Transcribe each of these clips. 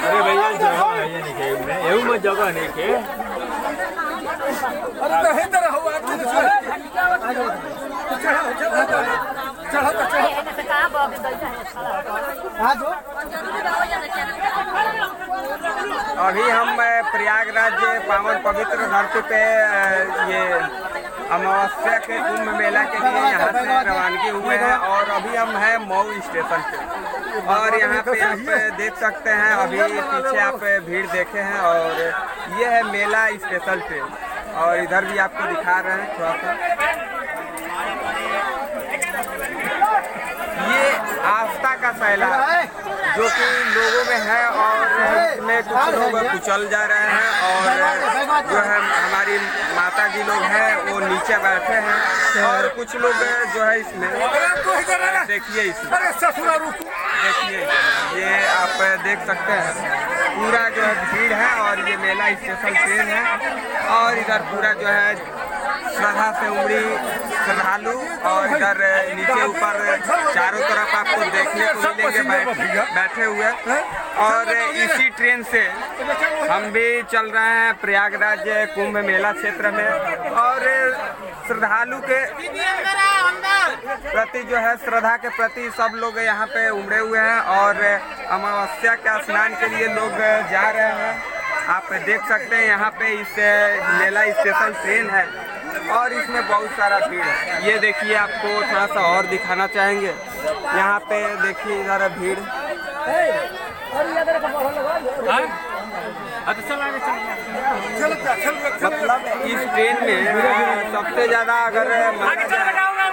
अरे भैया जगह है ये नहीं के एवं में जगह नहीं के अरे तो है तेरा हुआ अभी हम प्रयागराज पावन पवित्र धरती पे ये अमावस्या के कुंभ मेला के लिए यहाँ से रवानगी हुए हैं और अभी हम हैं मऊ स्टेशन पे और यहाँ पे आप देख सकते हैं अभी पीछे आप भीड़ देखे हैं और ये है मेला स्पेशल ट्रेन और इधर भी आपको दिखा रहे हैं थोड़ा सा। ये आस्था का सैलाब जो कि लोगों में है और इसमें कुछ लोग कुचल जा रहे हैं और जो है हमारी माता जी लोग हैं वो नीचे बैठे हैं और कुछ लोग जो है इसमें देखिए ये आप देख सकते हैं पूरा जो है भीड़ है और ये मेला स्पेशल ट्रेन है और इधर पूरा जो है श्रद्धा से उमड़ी श्रद्धालु और इधर नीचे ऊपर चारों तरफ आपको देखने को मिलेंगे बैठे हुए और इसी ट्रेन से हम भी चल रहे हैं प्रयागराज कुंभ मेला क्षेत्र में और श्रद्धालु के प्रति जो है श्रद्धा के प्रति सब लोग यहाँ पे उमड़े हुए हैं और अमावस्या के स्नान के लिए लोग जा रहे हैं। आप देख सकते हैं यहाँ पे इस मेला स्पेशल ट्रेन है और इसमें बहुत सारा भीड़ है। ये देखिए आपको थोड़ा सा और दिखाना चाहेंगे यहाँ पे देखिए इधर भीड़ मतलब इस ट्रेन में सबसे ज्यादा अगर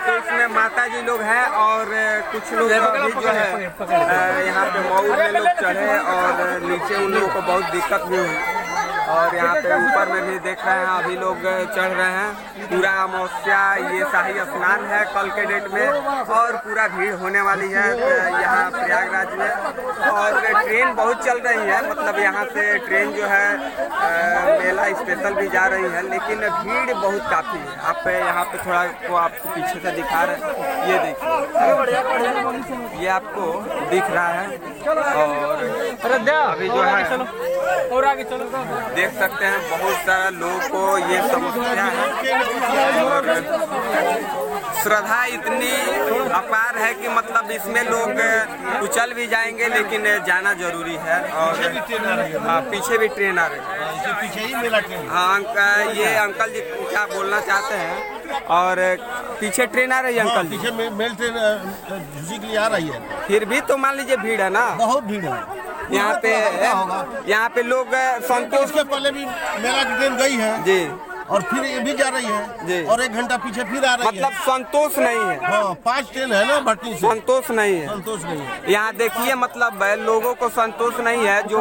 तो इसमें माता जी लोग हैं और कुछ लोग अभी जो है यहाँ पे मऊ में लोग चढ़े और नीचे उन लोगों को बहुत दिक्कत भी हुई और यहाँ पे ऊपर में भी देख रहे हैं अभी लोग चढ़ रहे हैं। पूरा अमावस्या ये शाही स्नान है कल के डेट में और पूरा भीड़ होने वाली है यहाँ प्रयागराज में और ट्रेन बहुत चल रही है मतलब यहाँ से ट्रेन जो है मेला स्पेशल भी जा रही है लेकिन भीड़ बहुत काफ़ी है। आप यहाँ पे थोड़ा को आपको पीछे से दिखा रहे हैं ये देखिए ये आपको दिख रहा है और अभी जो है और आगे चलो देख सकते हैं बहुत सारा लोगों को ये समस्या है और श्रद्धा इतनी अपार है कि मतलब इसमें लोग उछल भी जाएंगे लेकिन जाना जरूरी है और पीछे भी ट्रेन आ रही है पीछे ही मेला ट्रेन। हाँ ये अंकल जी क्या बोलना चाहते हैं और पीछे ट्रेन आ रही है अंकल जी पीछे मेल ट्रेन झुसी के लिए आ रही है फिर भी तो मान लीजिए भीड़ है ना बहुत भीड़ है यहाँ पे लोग संतोष के पहले भी मेला की ट्रेन गई है जी और फिर ये भी जा रही है जी और 1 घंटा पीछे फिर आ रही मतलब है संतोष नहीं है। हाँ 5 ट्रेन है ना भट्टी से संतोष नहीं है यहाँ देखिए मतलब लोगों को संतोष नहीं है जो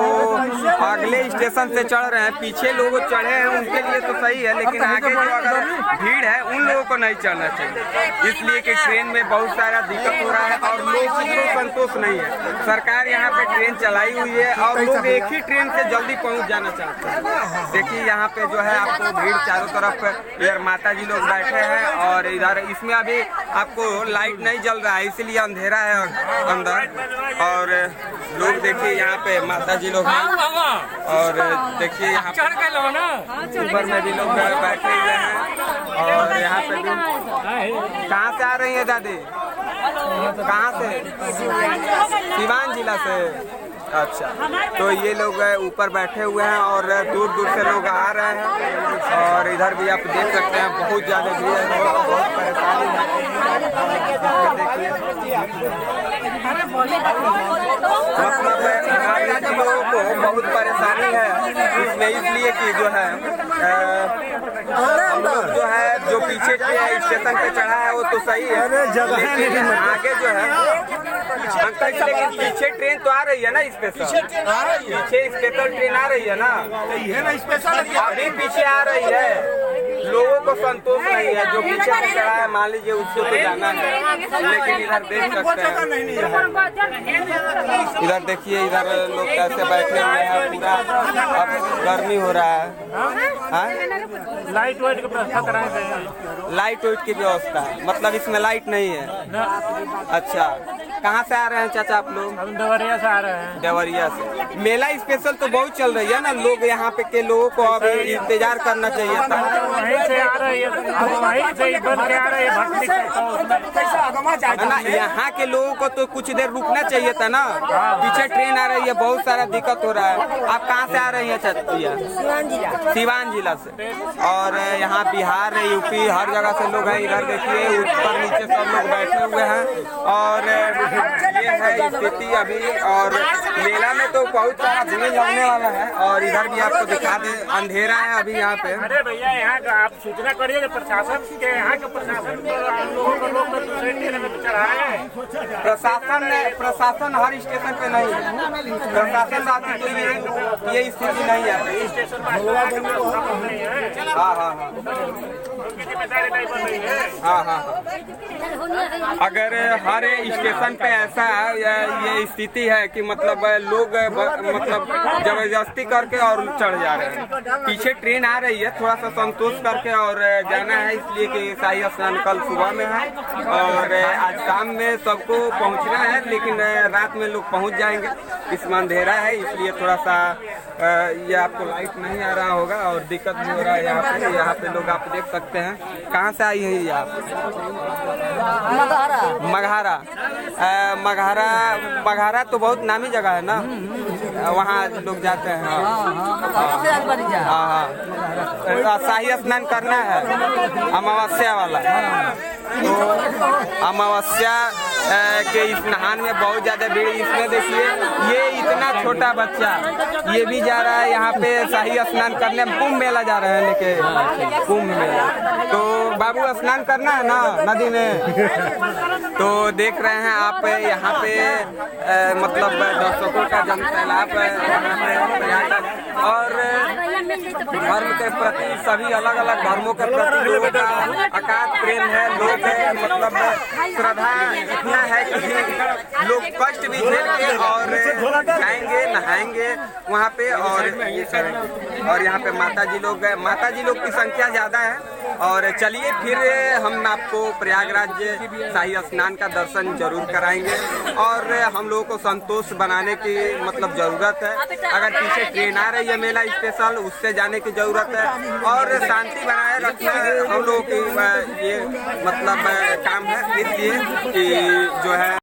अगले स्टेशन से चढ़ रहे हैं पीछे लोग चढ़े हैं उनके लिए तो सही है लेकिन आगे जो अगर भीड़ है उन लोगों को नहीं चढ़ना चाहिए इसलिए कि ट्रेन में बहुत सारा दिक्कत हो रहा है और लोगों को संतोष नहीं है। सरकार यहाँ पे ट्रेन चलाई हुई है और लोग एक ही ट्रेन से जल्दी पहुँच जाना चाहते हैं। देखिए यहाँ पे जो है आपको भीड़ चारों तरफ इधर माता जी लोग बैठे हैं और इधर इसमें अभी आपको लाइट नहीं जल रहा है इसलिए अंधेरा है अंदर और लोग देखिए यहाँ पे माता जी लोग हैं और देखिए यहाँ ऊपर में भी लोग बैठे हुए हैं और यहाँ पे भी कहाँ से आ रही है दादी कहाँ से सिवान जिला से अच्छा तो ये लोग ऊपर बैठे हुए हैं और दूर दूर से लोग आ रहे हैं और इधर भी आप देख सकते हैं बहुत ज़्यादा भीड़ है बहुत परेशानी है मतलब महाराज लोगों को बहुत परेशानी है इसमें, इसलिए कि जो है हम लोग जो है जो पीछे स्टेशन पे चढ़ा है वो तो सही है, लेकिन आगे जो है अंकल जी, लेकिन पीछे ट्रेन तो आ रही है ना स्पेशल, पीछे स्पेशल ट्रेन आ रही है ना, अभी पीछे आ रही है, लोगों को संतोष नहीं है, जो पीछे से चढ़ा है मान लीजिए उसको तो जाना है, लेकिन इधर देख सकते हैं, इधर देखिए इधर लोग कैसे बैठे हुए हैं, पूरा अब गर्मी हो रहा है। लाइट वाइट की व्यवस्था कराएं, लाइट वाइट की व्यवस्था, मतलब इसमें लाइट नहीं है। अच्छा, कहाँ से आ रहे हैं चाचा आप लोग? हम देवरिया से आ रहे हैं। देवरिया से। मेला स्पेशल तो बहुत चल रही है ना, लोग यहाँ पे के लोगों को अभी इंतजार करना चाहिए था। वहीं से आ रही है, वहीं से बन के आ रही है ना, यहाँ के लोगों को तो कुछ देर रुकना चाहिए था ना, पीछे ट्रेन आ रही है, बहुत सारा दिक्कत हो रहा है। आप कहाँ से आ रही हैं चाचिया? सिवान जिला से। और यहाँ बिहार यूपी हर जगह से लोग हैं, इधर देखिए ऊपर नीचे सब लोग बैठे हुए हैं, और ये है स्थिति अभी। और मेला में तो बहुत सारा भीड़ होने वाला है, और इधर भी आपको दिखा दे, अंधेरा है अभी यहाँ पे। अरे भैया यहाँ का आप सूचना करिए कि प्रशासन के, यहाँ का प्रशासन लोगों को लोग दूसरे ट्रेन में चढ़ाए हैं। प्रशासन हर स्टेशन पे नहीं है, प्रशासन आती तो ये स्थिति नहीं है। स्टेशन हाँ हाँ हाँ हाँ। अगर हर स्टेशन पे ऐसा ये स्थिति है कि मतलब लोग मतलब जबरदस्ती करके और चढ़ जा रहे हैं, पीछे ट्रेन आ रही है, थोड़ा सा संतोष करके और जाना है, इसलिए कि शाही स्नान कल सुबह में है और आज शाम में सबको पहुंचना है, लेकिन रात में लोग पहुंच जाएंगे। इसमें अंधेरा है, इसलिए थोड़ा सा ये आपको लाइट नहीं आ रहा होगा और दिक्कत भी हो रहा है। यहाँ पे लोग आप देख सकते हैं। कहाँ से आई है ये आप? मगहरा। मगहरा तो बहुत नामी जगह है ना, वहाँ लोग जाते हैं। हाँ, शाही स्नान करना है अमावस्या वाला, तो अमावस्या के इस नहान में बहुत ज्यादा भीड़। इसमें देखिए ये इतना छोटा बच्चा ये भी जा रहा है यहाँ पे शाही स्नान करने, कुंभ मेला जा रहे हैं लेके, कुंभ मेला। तो बाबू स्नान करना है ना नदी में, तो देख रहे हैं आप यहाँ पे मतलब दर्शकों का जन सैलाब है और धर्म के प्रति सभी अलग अलग धर्मों के प्रति लोगों का अकाट प्रेम है। लोग मतलब श्रद्धा इतना है कि लोग कष्ट भी झेल के और जाएंगे नहाएंगे वहाँ पे और ये करेंगे। और यहाँ पे माता जी लोग की संख्या ज्यादा है। और चलिए फिर हम आपको प्रयागराज शाही स्नान का दर्शन जरूर कराएंगे और हम लोगों को संतोष बनाने की मतलब जरूरत है। अगर पीछे ट्रेन आ रही है मेला स्पेशल, उससे जाने की जरूरत है और शांति बनाए रखना हम लोगों की ये मतलब काम है, इसलिए कि जो है